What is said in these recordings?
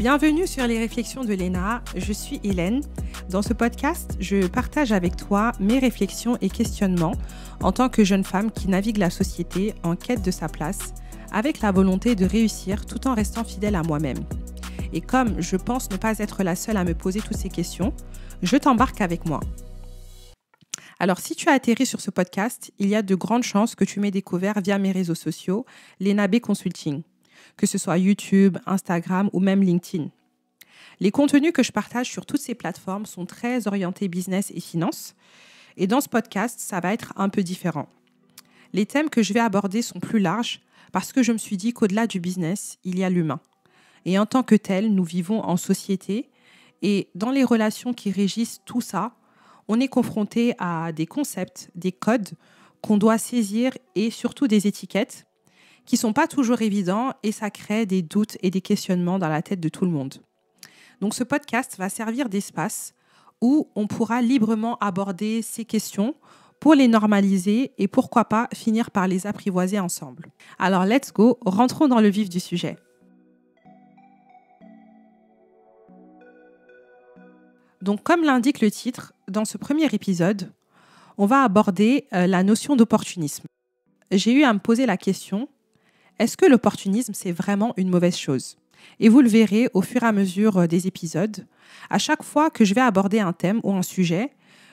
Bienvenue sur les réflexions de Léna, je suis Hélène. Dans ce podcast, je partage avec toi mes réflexions et questionnements en tant que jeune femme qui navigue la société en quête de sa place, avec la volonté de réussir tout en restant fidèle à moi-même. Et comme je pense ne pas être la seule à me poser toutes ces questions, je t'embarque avec moi. Alors, si tu as atterri sur ce podcast, il y a de grandes chances que tu m'aies découvert via mes réseaux sociaux, Léna B Consulting, que ce soit YouTube, Instagram ou même LinkedIn. Les contenus que je partage sur toutes ces plateformes sont très orientés business et finance. Et dans ce podcast, ça va être un peu différent. Les thèmes que je vais aborder sont plus larges parce que je me suis dit qu'au-delà du business, il y a l'humain. Et en tant que tel, nous vivons en société et dans les relations qui régissent tout ça, on est confronté à des concepts, des codes qu'on doit saisir et surtout des étiquettes qui ne sont pas toujours évidents et ça crée des doutes et des questionnements dans la tête de tout le monde. Donc ce podcast va servir d'espace où on pourra librement aborder ces questions pour les normaliser et pourquoi pas finir par les apprivoiser ensemble. Alors let's go, rentrons dans le vif du sujet. Donc comme l'indique le titre, dans ce premier épisode, on va aborder la notion d'opportunisme. J'ai eu à me poser la question, est-ce que l'opportunisme c'est vraiment une mauvaise chose ? Et vous le verrez au fur et à mesure des épisodes. À chaque fois que je vais aborder un thème ou un sujet,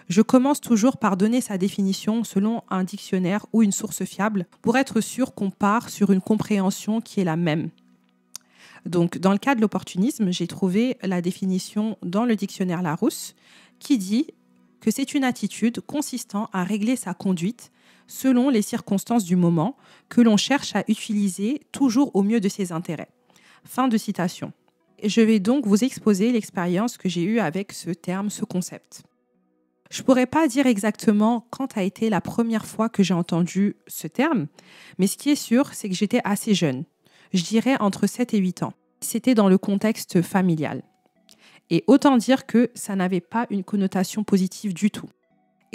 je commence toujours par donner sa définition selon un dictionnaire ou une source fiable pour être sûr qu'on part sur une compréhension qui est la même. Donc, dans le cas de l'opportunisme, j'ai trouvé la définition dans le dictionnaire Larousse qui dit que c'est une attitude consistant à régler sa conduite selon les circonstances du moment que l'on cherche à utiliser toujours au mieux de ses intérêts. Fin de citation. Je vais donc vous exposer l'expérience que j'ai eue avec ce terme, ce concept. Je ne pourrais pas dire exactement quand a été la première fois que j'ai entendu ce terme, mais ce qui est sûr, c'est que j'étais assez jeune. Je dirais entre 7 et 8 ans. C'était dans le contexte familial. Et autant dire que ça n'avait pas une connotation positive du tout.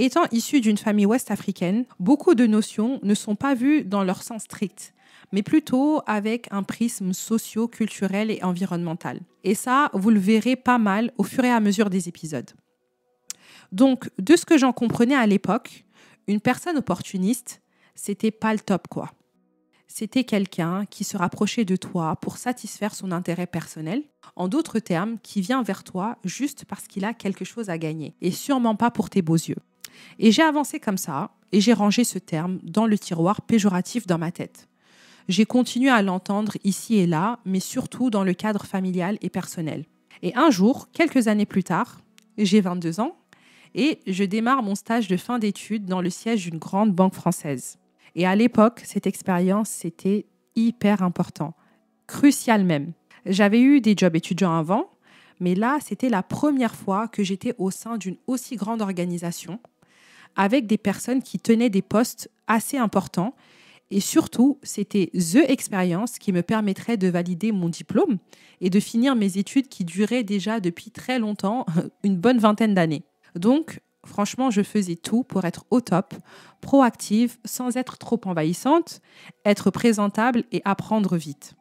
Étant issue d'une famille ouest-africaine, beaucoup de notions ne sont pas vues dans leur sens strict, mais plutôt avec un prisme socio-culturel et environnemental. Et ça, vous le verrez pas mal au fur et à mesure des épisodes. Donc, de ce que j'en comprenais à l'époque, une personne opportuniste, c'était pas le top, quoi. C'était quelqu'un qui se rapprochait de toi pour satisfaire son intérêt personnel, en d'autres termes, qui vient vers toi juste parce qu'il a quelque chose à gagner, et sûrement pas pour tes beaux yeux. Et j'ai avancé comme ça, et j'ai rangé ce terme dans le tiroir péjoratif dans ma tête. J'ai continué à l'entendre ici et là, mais surtout dans le cadre familial et personnel. Et un jour, quelques années plus tard, j'ai 22 ans, et je démarre mon stage de fin d'études dans le siège d'une grande banque française. Et à l'époque, cette expérience, c'était hyper important, crucial même. J'avais eu des jobs étudiants avant, mais là, c'était la première fois que j'étais au sein d'une aussi grande organisation, avec des personnes qui tenaient des postes assez importants. Et surtout, c'était the expérience qui me permettrait de valider mon diplôme et de finir mes études qui duraient déjà depuis très longtemps, une bonne vingtaine d'années. Donc, franchement, je faisais tout pour être au top, proactive, sans être trop envahissante, être présentable et apprendre vite.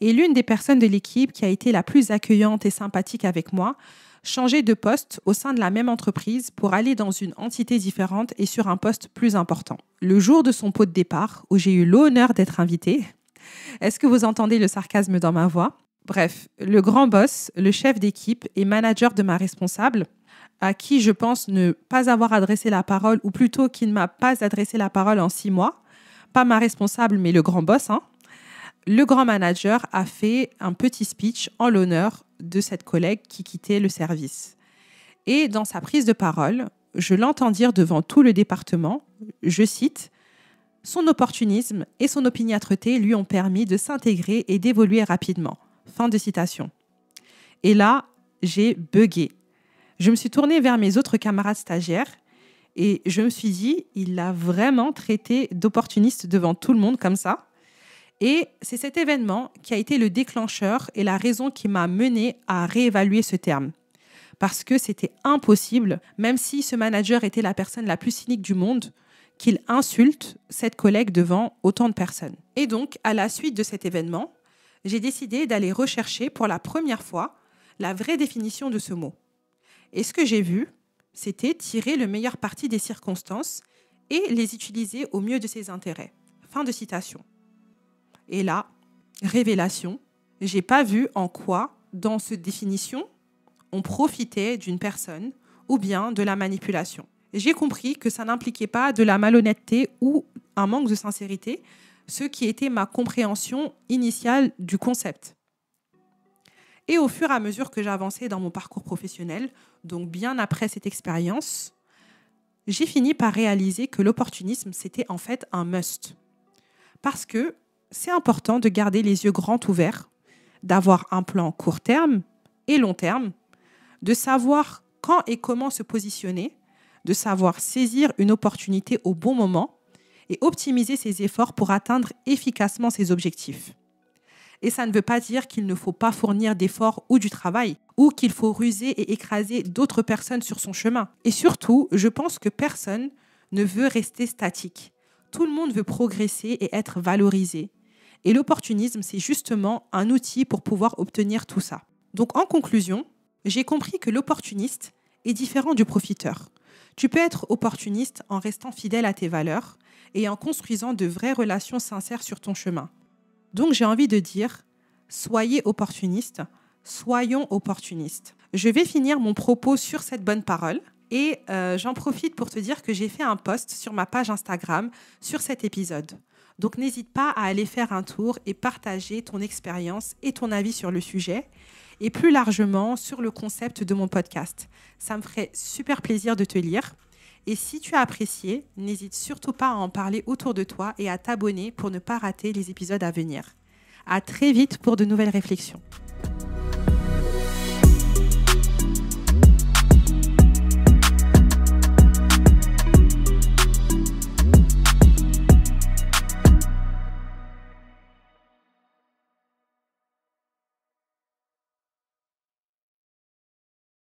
Et l'une des personnes de l'équipe qui a été la plus accueillante et sympathique avec moi changeait de poste au sein de la même entreprise pour aller dans une entité différente et sur un poste plus important. Le jour de son pot de départ, où j'ai eu l'honneur d'être invitée, est-ce que vous entendez le sarcasme dans ma voix ? Bref, le grand boss, le chef d'équipe et manager de ma responsable, à qui je pense ne pas avoir adressé la parole, ou plutôt qui ne m'a pas adressé la parole en 6 mois, pas ma responsable, mais le grand boss, le grand manager a fait un petit speech en l'honneur de cette collègue qui quittait le service. Et dans sa prise de parole, je l'entends dire devant tout le département, je cite, « Son opportunisme et son opiniâtreté lui ont permis de s'intégrer et d'évoluer rapidement. » Fin de citation. Et là, j'ai bugué. Je me suis tournée vers mes autres camarades stagiaires et je me suis dit, il l'a vraiment traité d'opportuniste devant tout le monde comme ça. Et c'est cet événement qui a été le déclencheur et la raison qui m'a menée à réévaluer ce terme. Parce que c'était impossible, même si ce manager était la personne la plus cynique du monde, qu'il insulte cette collègue devant autant de personnes. Et donc, à la suite de cet événement, j'ai décidé d'aller rechercher pour la première fois la vraie définition de ce mot. Et ce que j'ai vu, c'était tirer le meilleur parti des circonstances et les utiliser au mieux de ses intérêts. Fin de citation. Et là, révélation, j'ai pas vu en quoi, dans cette définition, on profitait d'une personne ou bien de la manipulation. J'ai compris que ça n'impliquait pas de la malhonnêteté ou un manque de sincérité, ce qui était ma compréhension initiale du concept. Et au fur et à mesure que j'avançais dans mon parcours professionnel, donc bien après cette expérience, j'ai fini par réaliser que l'opportunisme, c'était en fait un must. Parce que c'est important de garder les yeux grands ouverts, d'avoir un plan court terme et long terme, de savoir quand et comment se positionner, de savoir saisir une opportunité au bon moment et optimiser ses efforts pour atteindre efficacement ses objectifs. Et ça ne veut pas dire qu'il ne faut pas fournir d'efforts ou du travail, ou qu'il faut ruser et écraser d'autres personnes sur son chemin. Et surtout, je pense que personne ne veut rester statique. Tout le monde veut progresser et être valorisé. Et l'opportunisme, c'est justement un outil pour pouvoir obtenir tout ça. Donc en conclusion, j'ai compris que l'opportuniste est différent du profiteur. Tu peux être opportuniste en restant fidèle à tes valeurs et en construisant de vraies relations sincères sur ton chemin. Donc j'ai envie de dire, soyez opportuniste, soyons opportunistes. Je vais finir mon propos sur cette bonne parole et j'en profite pour te dire que j'ai fait un post sur ma page Instagram sur cet épisode. Donc n'hésite pas à aller faire un tour et partager ton expérience et ton avis sur le sujet et plus largement sur le concept de mon podcast. Ça me ferait super plaisir de te lire. Et si tu as apprécié, n'hésite surtout pas à en parler autour de toi et à t'abonner pour ne pas rater les épisodes à venir. À très vite pour de nouvelles réflexions.